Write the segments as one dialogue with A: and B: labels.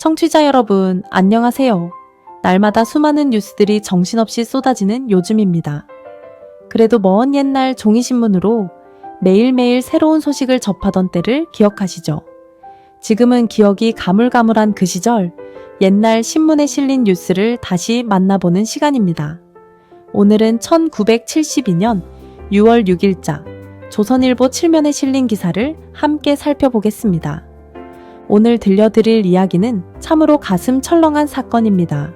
A: 청취자 여러분, 안녕하세요. 날마다 수많은 뉴스들이 정신없이 쏟아지는 요즘입니다. 그래도 먼 옛날 종이신문으로 매일매일 새로운 소식을 접하던 때를 기억하시죠? 지금은 기억이 가물가물한 그 시절, 옛날 신문에 실린 뉴스를 다시 만나보는 시간입니다. 오늘은 1972년 6월 6일자 조선일보 7면에 실린 기사를 함께 살펴보겠습니다. 오늘 들려드릴 이야기는 참으로 가슴 철렁한 사건입니다.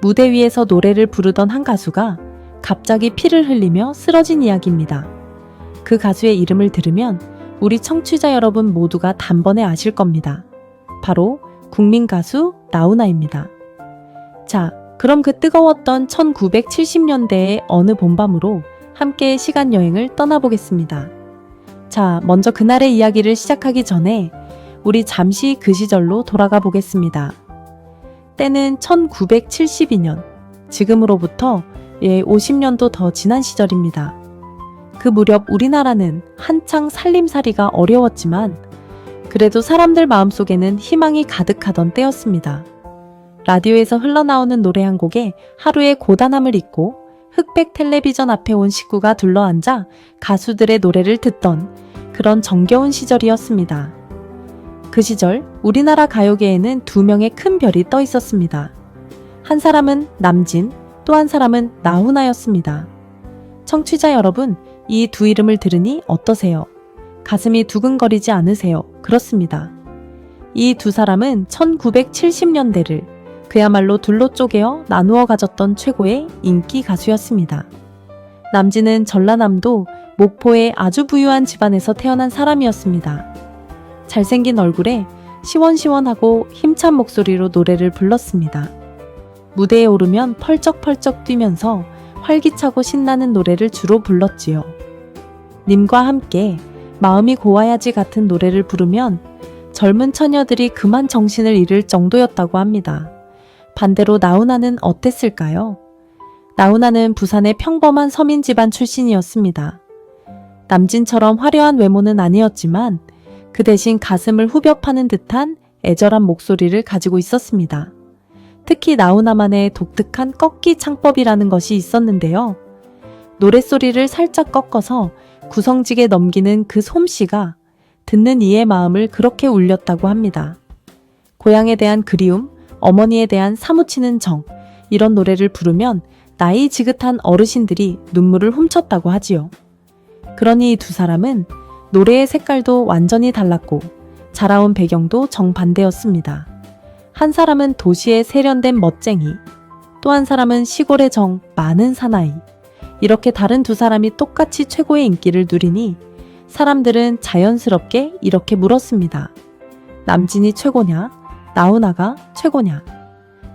A: 무대 위에서 노래를 부르던 한 가수가 갑자기 피를 흘리며 쓰러진 이야기입니다. 그 가수의 이름을 들으면 우리 청취자 여러분 모두가 단번에 아실 겁니다. 바로 국민 가수 나훈아입니다. 자, 그럼 그 뜨거웠던 1970년대의 어느 봄밤으로 함께 시간여행을 떠나보겠습니다. 자, 먼저 그날의 이야기를 시작하기 전에 우리 잠시 그 시절로 돌아가 보겠습니다. 때는 1972년, 지금으로부터 50년도 더 지난 시절입니다. 그 무렵 우리나라는 한창 살림살이가 어려웠지만 그래도 사람들 마음속에는 희망이 가득하던 때였습니다. 라디오에서 흘러나오는 노래 한 곡에 하루의 고단함을 잊고 흑백 텔레비전 앞에 온 식구가 둘러앉아 가수들의 노래를 듣던 그런 정겨운 시절이었습니다. 그 시절 우리나라 가요계에는 두 명의 큰 별이 떠 있었습니다. 한 사람은 남진, 또 한 사람은 나훈아였습니다. 청취자 여러분, 이 두 이름을 들으니 어떠세요? 가슴이 두근거리지 않으세요? 그렇습니다. 이 두 사람은 1970년대를 그야말로 둘로 쪼개어 나누어 가졌던 최고의 인기 가수였습니다. 남진은 전라남도 목포의 아주 부유한 집안에서 태어난 사람이었습니다. 잘생긴 얼굴에 시원시원하고 힘찬 목소리로 노래를 불렀습니다. 무대에 오르면 펄쩍펄쩍 뛰면서 활기차고 신나는 노래를 주로 불렀지요. 님과 함께 마음이 고와야지 같은 노래를 부르면 젊은 처녀들이 그만 정신을 잃을 정도였다고 합니다. 반대로 나훈아는 어땠을까요? 나훈아는 부산의 평범한 서민 집안 출신이었습니다. 남진처럼 화려한 외모는 아니었지만 그 대신 가슴을 후벼 파는 듯한 애절한 목소리를 가지고 있었습니다. 특히 나훈아만의 독특한 꺾기 창법이라는 것이 있었는데요. 노랫소리를 살짝 꺾어서 구성지게 넘기는 그 솜씨가 듣는 이의 마음을 그렇게 울렸다고 합니다. 고향에 대한 그리움, 어머니에 대한 사무치는 정, 이런 노래를 부르면 나이 지긋한 어르신들이 눈물을 훔쳤다고 하지요. 그러니 이 두 사람은 노래의 색깔도 완전히 달랐고 자라온 배경도 정반대였습니다. 한 사람은 도시의 세련된 멋쟁이, 또 한 사람은 시골의 정 많은 사나이. 이렇게 다른 두 사람이 똑같이 최고의 인기를 누리니 사람들은 자연스럽게 이렇게 물었습니다. 남진이 최고냐? 나훈아가 최고냐?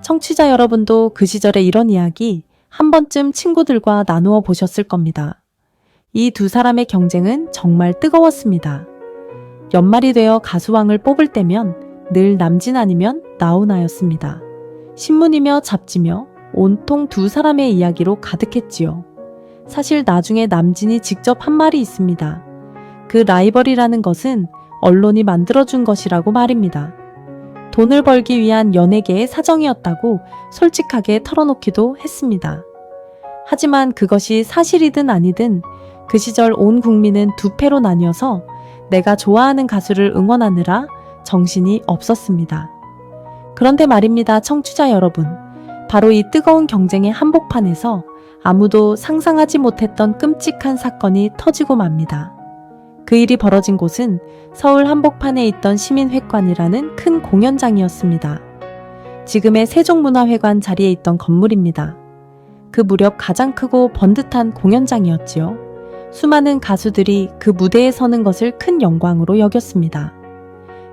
A: 청취자 여러분도 그 시절의 이런 이야기 한 번쯤 친구들과 나누어 보셨을 겁니다. 이 두 사람의 경쟁은 정말 뜨거웠습니다. 연말이 되어 가수왕을 뽑을 때면 늘 남진 아니면 나훈아였습니다. 신문이며 잡지며 온통 두 사람의 이야기로 가득했지요. 사실 나중에 남진이 직접 한 말이 있습니다. 그 라이벌이라는 것은 언론이 만들어준 것이라고 말입니다. 돈을 벌기 위한 연예계의 사정이었다고 솔직하게 털어놓기도 했습니다. 하지만 그것이 사실이든 아니든 그 시절 온 국민은 두 패로 나뉘어서 내가 좋아하는 가수를 응원하느라 정신이 없었습니다. 그런데 말입니다, 청취자 여러분. 바로 이 뜨거운 경쟁의 한복판에서 아무도 상상하지 못했던 끔찍한 사건이 터지고 맙니다. 그 일이 벌어진 곳은 서울 한복판에 있던 시민회관이라는 큰 공연장이었습니다. 지금의 세종문화회관 자리에 있던 건물입니다. 그 무렵 가장 크고 번듯한 공연장이었지요. 수많은 가수들이 그 무대에 서는 것을 큰 영광으로 여겼습니다.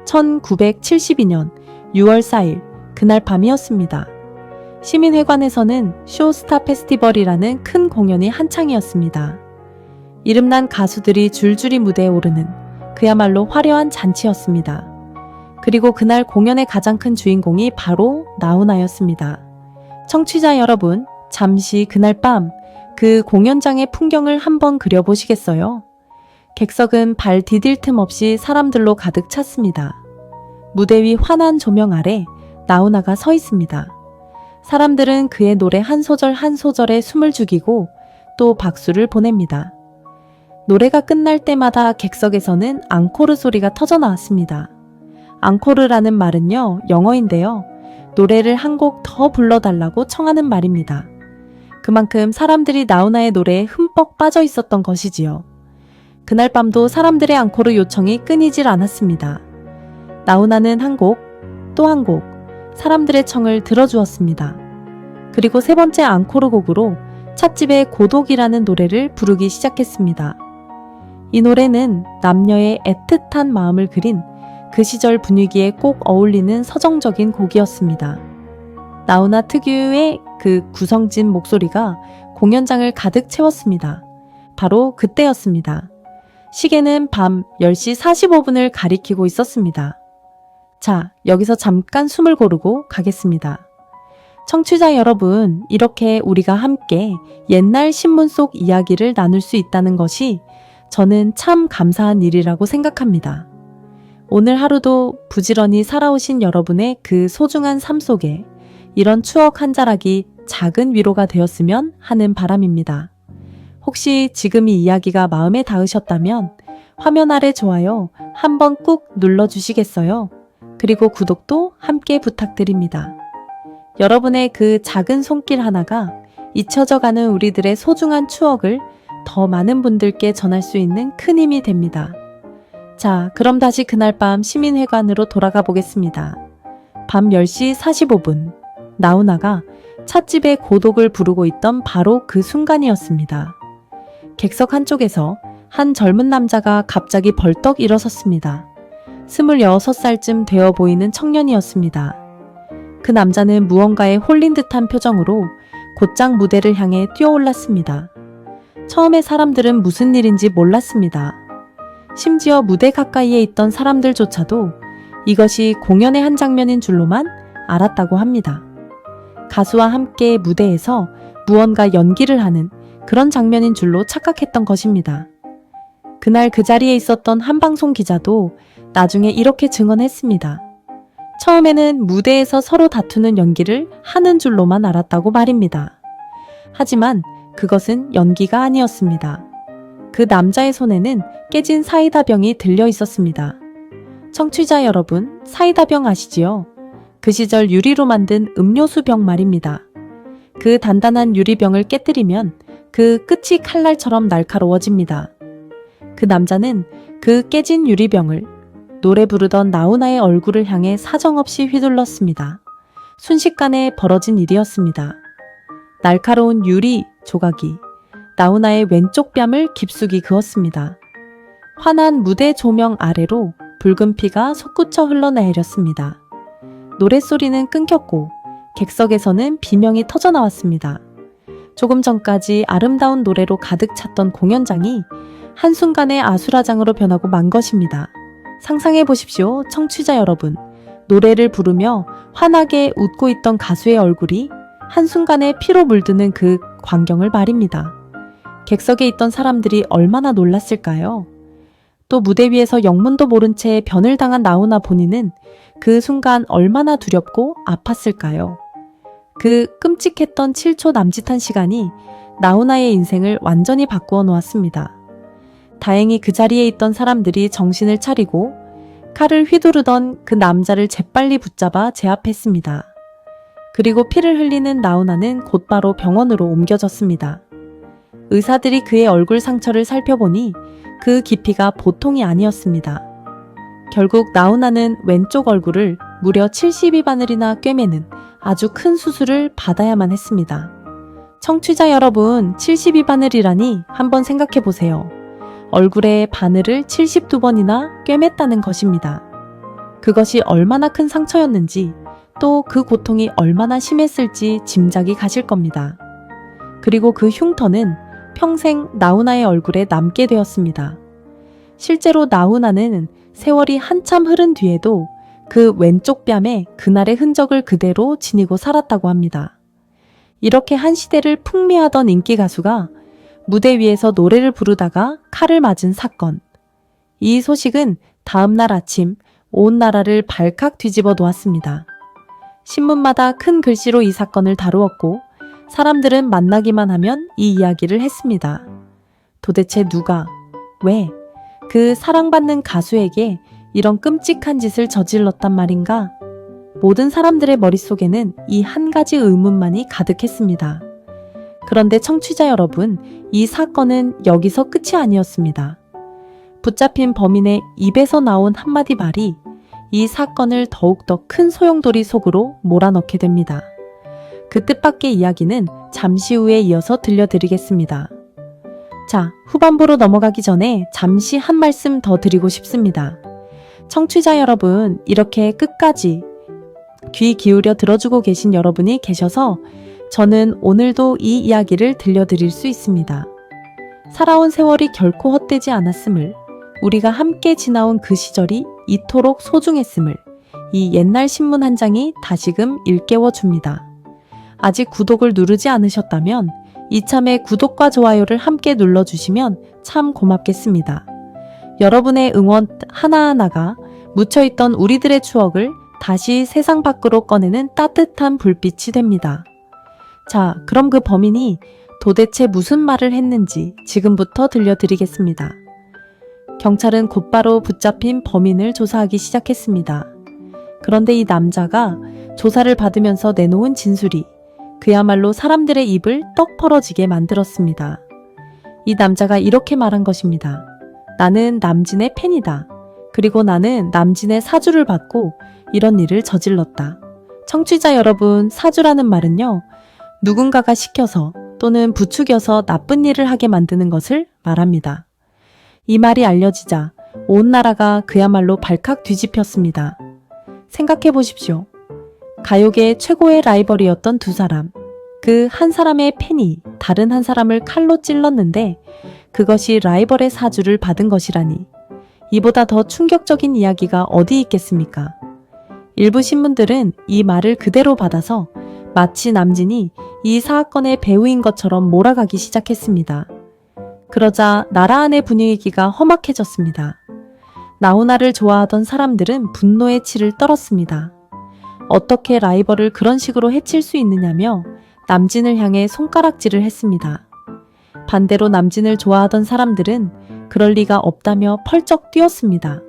A: 1972년 6월 4일 그날 밤이었습니다. 시민회관에서는 쇼스타 페스티벌이라는 큰 공연이 한창이었습니다. 이름난 가수들이 줄줄이 무대에 오르는 그야말로 화려한 잔치였습니다. 그리고 그날 공연의 가장 큰 주인공이 바로 나훈아였습니다. 청취자 여러분, 잠시 그날 밤 그 공연장의 풍경을 한번 그려보시겠어요? 객석은 발 디딜 틈 없이 사람들로 가득 찼습니다. 무대 위 환한 조명 아래 나훈아가 서 있습니다. 사람들은 그의 노래 한 소절 한 소절에 숨을 죽이고 또 박수를 보냅니다. 노래가 끝날 때마다 객석에서는 앙코르 소리가 터져 나왔습니다. 앙코르라는 말은요, 영어인데요. 노래를 한 곡 더 불러달라고 청하는 말입니다. 그만큼 사람들이 나훈아의 노래에 흠뻑 빠져 있었던 것이지요. 그날 밤도 사람들의 앙코르 요청이 끊이질 않았습니다. 나훈아는 한 곡, 또 한 곡, 사람들의 청을 들어주었습니다. 그리고 세 번째 앙코르 곡으로 찻집의 고독이라는 노래를 부르기 시작했습니다. 이 노래는 남녀의 애틋한 마음을 그린 그 시절 분위기에 꼭 어울리는 서정적인 곡이었습니다. 나훈아 특유의 그 구성진 목소리가 공연장을 가득 채웠습니다. 바로 그때였습니다. 시계는 밤 10시 45분을 가리키고 있었습니다. 자, 여기서 잠깐 숨을 고르고 가겠습니다. 청취자 여러분, 이렇게 우리가 함께 옛날 신문 속 이야기를 나눌 수 있다는 것이 저는 참 감사한 일이라고 생각합니다. 오늘 하루도 부지런히 살아오신 여러분의 그 소중한 삶 속에 이런 추억 한 자락이 작은 위로가 되었으면 하는 바람입니다. 혹시 지금 이 이야기가 마음에 닿으셨다면 화면 아래 좋아요 한번 꾹 눌러주시겠어요? 그리고 구독도 함께 부탁드립니다. 여러분의 그 작은 손길 하나가 잊혀져가는 우리들의 소중한 추억을 더 많은 분들께 전할 수 있는 큰 힘이 됩니다. 자, 그럼 다시 그날 밤 시민회관으로 돌아가 보겠습니다. 밤 10시 45분, 나훈아가 찻집의 고독을 부르고 있던 바로 그 순간이었습니다. 객석 한쪽에서 한 젊은 남자가 갑자기 벌떡 일어섰습니다. 26살쯤 되어 보이는 청년이었습니다. 그 남자는 무언가에 홀린 듯한 표정으로 곧장 무대를 향해 뛰어올랐습니다. 처음에 사람들은 무슨 일인지 몰랐습니다. 심지어 무대 가까이에 있던 사람들조차도 이것이 공연의 한 장면인 줄로만 알았다고 합니다. 가수와 함께 무대에서 무언가 연기를 하는 그런 장면인 줄로 착각했던 것입니다. 그날 그 자리에 있었던 한방송 기자도 나중에 이렇게 증언했습니다. 처음에는 무대에서 서로 다투는 연기를 하는 줄로만 알았다고 말입니다. 하지만 그것은 연기가 아니었습니다. 그 남자의 손에는 깨진 사이다병이 들려 있었습니다. 청취자 여러분, 사이다병 아시지요? 그 시절 유리로 만든 음료수병 말입니다. 그 단단한 유리병을 깨뜨리면 그 끝이 칼날처럼 날카로워집니다. 그 남자는 그 깨진 유리병을 노래 부르던 나훈아의 얼굴을 향해 사정없이 휘둘렀습니다. 순식간에 벌어진 일이었습니다. 날카로운 유리 조각이 나훈아의 왼쪽 뺨을 깊숙이 그었습니다. 환한 무대 조명 아래로 붉은 피가 솟구쳐 흘러내렸습니다. 노랫소리는 끊겼고 객석에서는 비명이 터져나왔습니다. 조금 전까지 아름다운 노래로 가득 찼던 공연장이 한순간에 아수라장으로 변하고 만 것입니다. 상상해 보십시오, 청취자 여러분. 노래를 부르며 환하게 웃고 있던 가수의 얼굴이 한순간에 피로 물드는 그 광경을 말입니다. 객석에 있던 사람들이 얼마나 놀랐을까요? 또 무대 위에서 영문도 모른 채 변을 당한 나훈아 본인은 그 순간 얼마나 두렵고 아팠을까요? 그 끔찍했던 7초 남짓한 시간이 나훈아의 인생을 완전히 바꾸어 놓았습니다. 다행히 그 자리에 있던 사람들이 정신을 차리고 칼을 휘두르던 그 남자를 재빨리 붙잡아 제압했습니다. 그리고 피를 흘리는 나훈아는 곧바로 병원으로 옮겨졌습니다. 의사들이 그의 얼굴 상처를 살펴보니 그 깊이가 보통이 아니었습니다. 결국 나훈아는 왼쪽 얼굴을 무려 72바늘이나 꿰매는 아주 큰 수술을 받아야만 했습니다. 청취자 여러분, 72바늘이라니 한번 생각해 보세요. 얼굴에 바늘을 72번이나 꿰맸다는 것입니다. 그것이 얼마나 큰 상처였는지 또 그 고통이 얼마나 심했을지 짐작이 가실 겁니다. 그리고 그 흉터는 평생 나훈아의 얼굴에 남게 되었습니다. 실제로 나훈아는 세월이 한참 흐른 뒤에도 그 왼쪽 뺨에 그날의 흔적을 그대로 지니고 살았다고 합니다. 이렇게 한 시대를 풍미하던 인기 가수가 무대 위에서 노래를 부르다가 칼을 맞은 사건. 이 소식은 다음 날 아침 온 나라를 발칵 뒤집어 놓았습니다. 신문마다 큰 글씨로 이 사건을 다루었고 사람들은 만나기만 하면 이 이야기를 했습니다. 도대체 누가, 왜 그 사랑받는 가수에게 이런 끔찍한 짓을 저질렀단 말인가? 모든 사람들의 머릿속에는 이 한 가지 의문만이 가득했습니다. 그런데 청취자 여러분, 이 사건은 여기서 끝이 아니었습니다. 붙잡힌 범인의 입에서 나온 한마디 말이 이 사건을 더욱더 큰 소용돌이 속으로 몰아넣게 됩니다. 그 뜻밖의 이야기는 잠시 후에 이어서 들려드리겠습니다. 자, 후반부로 넘어가기 전에 잠시 한 말씀 더 드리고 싶습니다. 청취자 여러분, 이렇게 끝까지 귀 기울여 들어주고 계신 여러분이 계셔서 저는 오늘도 이 이야기를 들려드릴 수 있습니다. 살아온 세월이 결코 헛되지 않았음을, 우리가 함께 지나온 그 시절이 이토록 소중했음을 이 옛날 신문 한 장이 다시금 일깨워 줍니다. 아직 구독을 누르지 않으셨다면 이참에 구독과 좋아요를 함께 눌러주시면 참 고맙겠습니다. 여러분의 응원 하나하나가 묻혀있던 우리들의 추억을 다시 세상 밖으로 꺼내는 따뜻한 불빛이 됩니다. 자, 그럼 그 범인이 도대체 무슨 말을 했는지 지금부터 들려드리겠습니다. 경찰은 곧바로 붙잡힌 범인을 조사하기 시작했습니다. 그런데 이 남자가 조사를 받으면서 내놓은 진술이 그야말로 사람들의 입을 떡 벌어지게 만들었습니다. 이 남자가 이렇게 말한 것입니다. 나는 남진의 팬이다. 그리고 나는 남진의 사주를 받고 이런 일을 저질렀다. 청취자 여러분, 사주라는 말은요, 누군가가 시켜서 또는 부추겨서 나쁜 일을 하게 만드는 것을 말합니다. 이 말이 알려지자 온 나라가 그야말로 발칵 뒤집혔습니다. 생각해 보십시오. 가요계의 최고의 라이벌이었던 두 사람, 그 한 사람의 팬이 다른 한 사람을 칼로 찔렀는데 그것이 라이벌의 사주를 받은 것이라니, 이보다 더 충격적인 이야기가 어디 있겠습니까? 일부 신문들은 이 말을 그대로 받아서 마치 남진이 이 사건의 배우인 것처럼 몰아가기 시작했습니다. 그러자 나라 안의 분위기가 험악해졌습니다. 나훈아를 좋아하던 사람들은 분노의 치를 떨었습니다. 어떻게 라이벌을 그런 식으로 해칠 수 있느냐며 남진을 향해 손가락질을 했습니다. 반대로 남진을 좋아하던 사람들은 그럴 리가 없다며 펄쩍 뛰었습니다.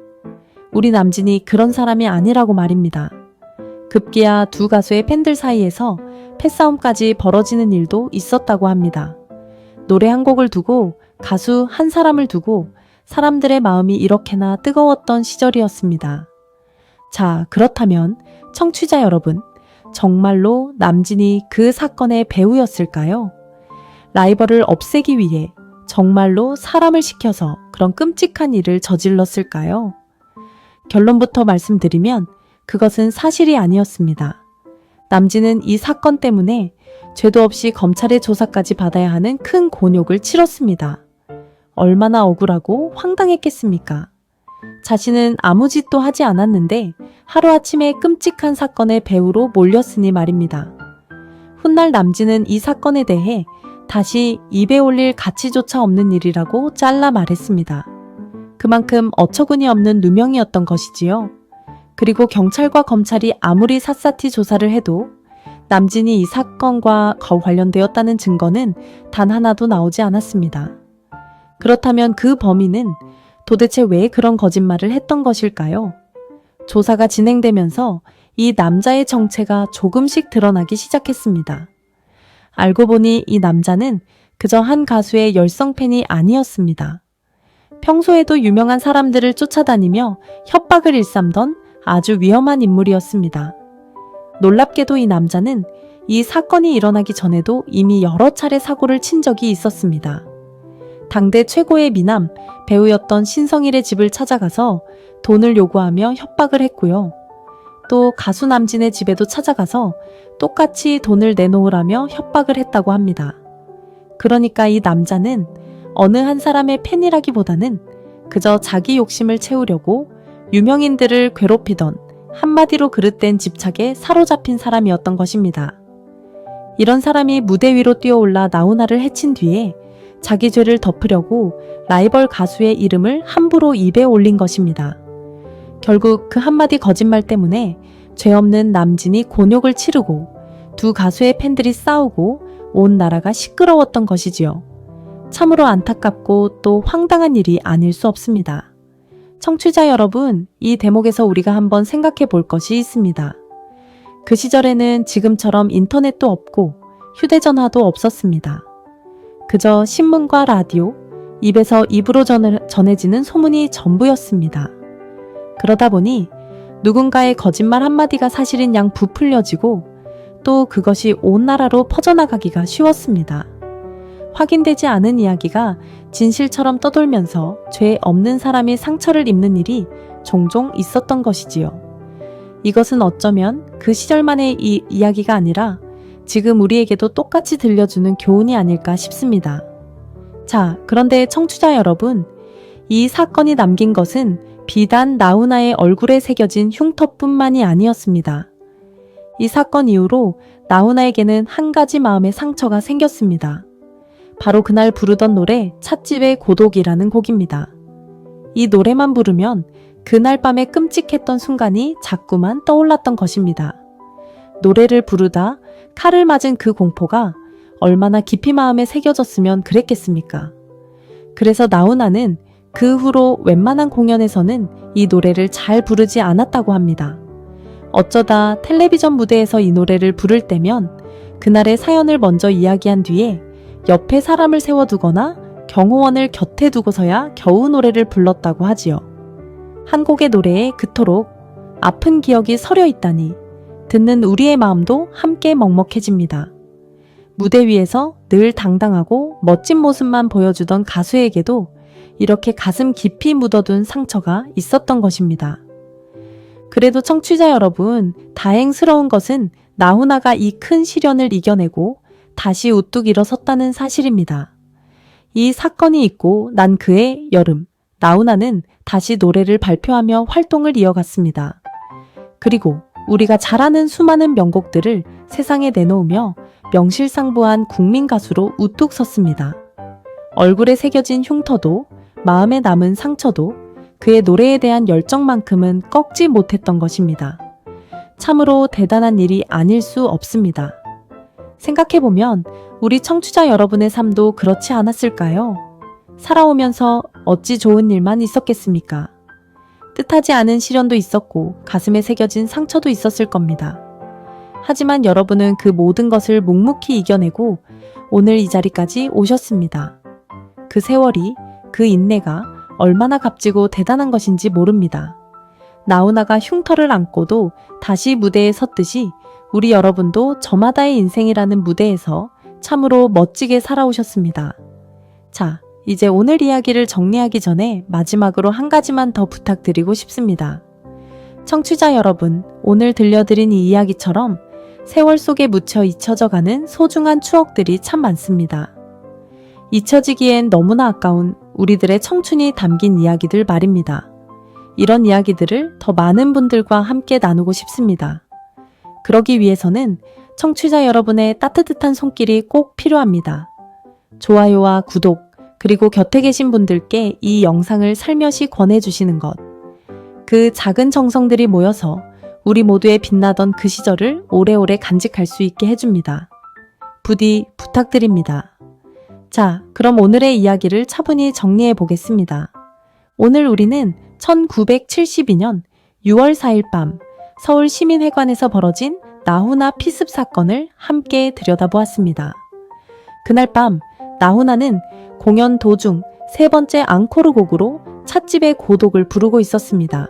A: 우리 남진이 그런 사람이 아니라고 말입니다. 급기야 두 가수의 팬들 사이에서 패싸움까지 벌어지는 일도 있었다고 합니다. 노래 한 곡을 두고 가수 한 사람을 두고 사람들의 마음이 이렇게나 뜨거웠던 시절이었습니다. 자, 그렇다면 청취자 여러분, 정말로 남진이 그 사건의 배우였을까요? 라이벌을 없애기 위해 정말로 사람을 시켜서 그런 끔찍한 일을 저질렀을까요? 결론부터 말씀드리면 그것은 사실이 아니었습니다. 남진은 이 사건 때문에 죄도 없이 검찰의 조사까지 받아야 하는 큰 곤욕을 치렀습니다. 얼마나 억울하고 황당했겠습니까? 자신은 아무 짓도 하지 않았는데 하루아침에 끔찍한 사건의 배우로 몰렸으니 말입니다. 훗날 남진은 이 사건에 대해 다시 입에 올릴 가치조차 없는 일이라고 잘라 말했습니다. 그만큼 어처구니 없는 누명이었던 것이지요. 그리고 경찰과 검찰이 아무리 샅샅이 조사를 해도 남진이 이 사건과 관련되었다는 증거는 단 하나도 나오지 않았습니다. 그렇다면 그 범인은 도대체 왜 그런 거짓말을 했던 것일까요? 조사가 진행되면서 이 남자의 정체가 조금씩 드러나기 시작했습니다. 알고 보니 이 남자는 그저 한 가수의 열성 팬이 아니었습니다. 평소에도 유명한 사람들을 쫓아다니며 협박을 일삼던 아주 위험한 인물이었습니다. 놀랍게도 이 남자는 이 사건이 일어나기 전에도 이미 여러 차례 사고를 친 적이 있었습니다. 당대 최고의 미남, 배우였던 신성일의 집을 찾아가서 돈을 요구하며 협박을 했고요. 또 가수 남진의 집에도 찾아가서 똑같이 돈을 내놓으라며 협박을 했다고 합니다. 그러니까 이 남자는 어느 한 사람의 팬이라기보다는 그저 자기 욕심을 채우려고 유명인들을 괴롭히던, 한마디로 그릇된 집착에 사로잡힌 사람이었던 것입니다. 이런 사람이 무대 위로 뛰어올라 나훈아를 해친 뒤에 자기 죄를 덮으려고 라이벌 가수의 이름을 함부로 입에 올린 것입니다. 결국 그 한마디 거짓말 때문에 죄 없는 남진이 곤욕을 치르고 두 가수의 팬들이 싸우고 온 나라가 시끄러웠던 것이지요. 참으로 안타깝고 또 황당한 일이 아닐 수 없습니다. 청취자 여러분, 이 대목에서 우리가 한번 생각해 볼 것이 있습니다. 그 시절에는 지금처럼 인터넷도 없고 휴대전화도 없었습니다. 그저 신문과 라디오, 입에서 입으로 전해지는 소문이 전부였습니다. 그러다 보니 누군가의 거짓말 한마디가 사실인 양 부풀려지고 또 그것이 온 나라로 퍼져나가기가 쉬웠습니다. 확인되지 않은 이야기가 진실처럼 떠돌면서 죄 없는 사람이 상처를 입는 일이 종종 있었던 것이지요. 이것은 어쩌면 그 시절만의 이야기가 아니라 지금 우리에게도 똑같이 들려주는 교훈이 아닐까 싶습니다. 자, 그런데 청취자 여러분, 이 사건이 남긴 것은 비단 나훈아의 얼굴에 새겨진 흉터뿐만이 아니었습니다. 이 사건 이후로 나훈아에게는 한 가지 마음의 상처가 생겼습니다. 바로 그날 부르던 노래 찻집의 고독이라는 곡입니다. 이 노래만 부르면 그날 밤에 끔찍했던 순간이 자꾸만 떠올랐던 것입니다. 노래를 부르다 칼을 맞은 그 공포가 얼마나 깊이 마음에 새겨졌으면 그랬겠습니까? 그래서 나훈아는 그 후로 웬만한 공연에서는 이 노래를 잘 부르지 않았다고 합니다. 어쩌다 텔레비전 무대에서 이 노래를 부를 때면 그날의 사연을 먼저 이야기한 뒤에 옆에 사람을 세워두거나 경호원을 곁에 두고서야 겨우 노래를 불렀다고 하지요. 한 곡의 노래에 그토록 아픈 기억이 서려 있다니 듣는 우리의 마음도 함께 먹먹해집니다. 무대 위에서 늘 당당하고 멋진 모습만 보여주던 가수에게도 이렇게 가슴 깊이 묻어둔 상처가 있었던 것입니다. 그래도 청취자 여러분, 다행스러운 것은 나훈아가 이 큰 시련을 이겨내고 다시 우뚝 일어섰다는 사실입니다. 이 사건이 있고 난 그해 여름, 나훈아는 다시 노래를 발표하며 활동을 이어갔습니다. 그리고 우리가 잘 아는 수많은 명곡들을 세상에 내놓으며 명실상부한 국민 가수로 우뚝 섰습니다. 얼굴에 새겨진 흉터도 마음에 남은 상처도 그의 노래에 대한 열정만큼은 꺾지 못했던 것입니다. 참으로 대단한 일이 아닐 수 없습니다. 생각해보면 우리 청취자 여러분의 삶도 그렇지 않았을까요? 살아오면서 어찌 좋은 일만 있었겠습니까? 뜻하지 않은 시련도 있었고 가슴에 새겨진 상처도 있었을 겁니다. 하지만 여러분은 그 모든 것을 묵묵히 이겨내고 오늘 이 자리까지 오셨습니다. 그 세월이, 그 인내가 얼마나 값지고 대단한 것인지 모릅니다. 나훈아가 흉터를 안고도 다시 무대에 섰듯이 우리 여러분도 저마다의 인생이라는 무대에서 참으로 멋지게 살아오셨습니다. 자, 이제 오늘 이야기를 정리하기 전에 마지막으로 한 가지만 더 부탁드리고 싶습니다. 청취자 여러분, 오늘 들려드린 이 이야기처럼 세월 속에 묻혀 잊혀져가는 소중한 추억들이 참 많습니다. 잊혀지기엔 너무나 아까운 우리들의 청춘이 담긴 이야기들 말입니다. 이런 이야기들을 더 많은 분들과 함께 나누고 싶습니다. 그러기 위해서는 청취자 여러분의 따뜻한 손길이 꼭 필요합니다. 좋아요와 구독, 그리고 곁에 계신 분들께 이 영상을 살며시 권해주시는 것. 그 작은 정성들이 모여서 우리 모두의 빛나던 그 시절을 오래오래 간직할 수 있게 해줍니다. 부디 부탁드립니다. 자, 그럼 오늘의 이야기를 차분히 정리해 보겠습니다. 오늘 우리는 1972년 6월 4일 밤 서울시민회관에서 벌어진 나훈아 피습 사건을 함께 들여다보았습니다. 그날 밤 나훈아는 공연 도중 세 번째 앙코르 곡으로 찻집의 고독을 부르고 있었습니다.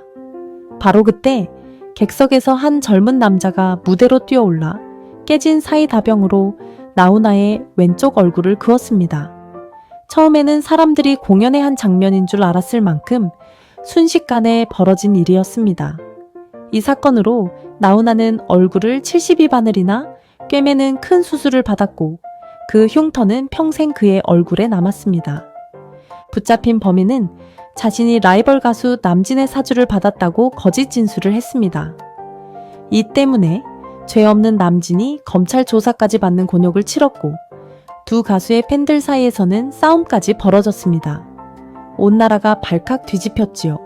A: 바로 그때 객석에서 한 젊은 남자가 무대로 뛰어올라 깨진 사이다병으로 나훈아의 왼쪽 얼굴을 그었습니다. 처음에는 사람들이 공연의 한 장면인 줄 알았을 만큼 순식간에 벌어진 일이었습니다. 이 사건으로 나훈아는 얼굴을 72바늘이나 꿰매는 큰 수술을 받았고 그 흉터는 평생 그의 얼굴에 남았습니다. 붙잡힌 범인은 자신이 라이벌 가수 남진의 사주를 받았다고 거짓 진술을 했습니다. 이 때문에 죄 없는 남진이 검찰 조사까지 받는 곤욕을 치렀고 두 가수의 팬들 사이에서는 싸움까지 벌어졌습니다. 온 나라가 발칵 뒤집혔지요.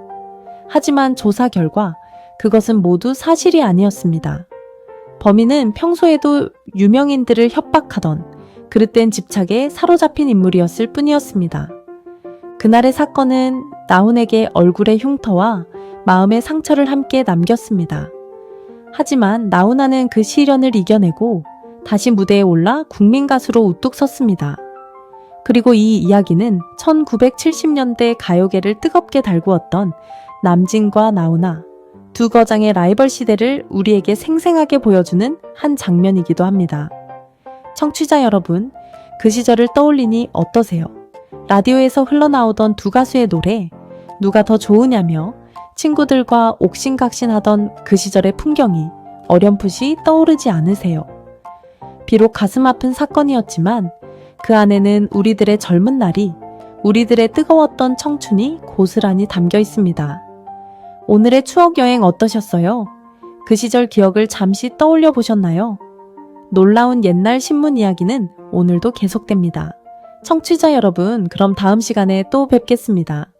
A: 하지만 조사 결과 그것은 모두 사실이 아니었습니다. 범인은 평소에도 유명인들을 협박하던 그릇된 집착에 사로잡힌 인물이었을 뿐이었습니다. 그날의 사건은 나훈에게 얼굴의 흉터와 마음의 상처를 함께 남겼습니다. 하지만 나훈아는 그 시련을 이겨내고 다시 무대에 올라 국민 가수로 우뚝 섰습니다. 그리고 이 이야기는 1970년대 가요계를 뜨겁게 달구었던 남진과 나훈아, 두 거장의 라이벌 시대를 우리에게 생생하게 보여주는 한 장면이기도 합니다. 청취자 여러분, 그 시절을 떠올리니 어떠세요? 라디오에서 흘러나오던 두 가수의 노래, 누가 더 좋으냐며 친구들과 옥신각신하던 그 시절의 풍경이 어렴풋이 떠오르지 않으세요? 비록 가슴 아픈 사건이었지만 그 안에는 우리들의 젊은 날이, 우리들의 뜨거웠던 청춘이 고스란히 담겨 있습니다. 오늘의 추억 여행 어떠셨어요? 그 시절 기억을 잠시 떠올려 보셨나요? 놀라운 옛날 신문 이야기는 오늘도 계속됩니다. 청취자 여러분, 그럼 다음 시간에 또 뵙겠습니다.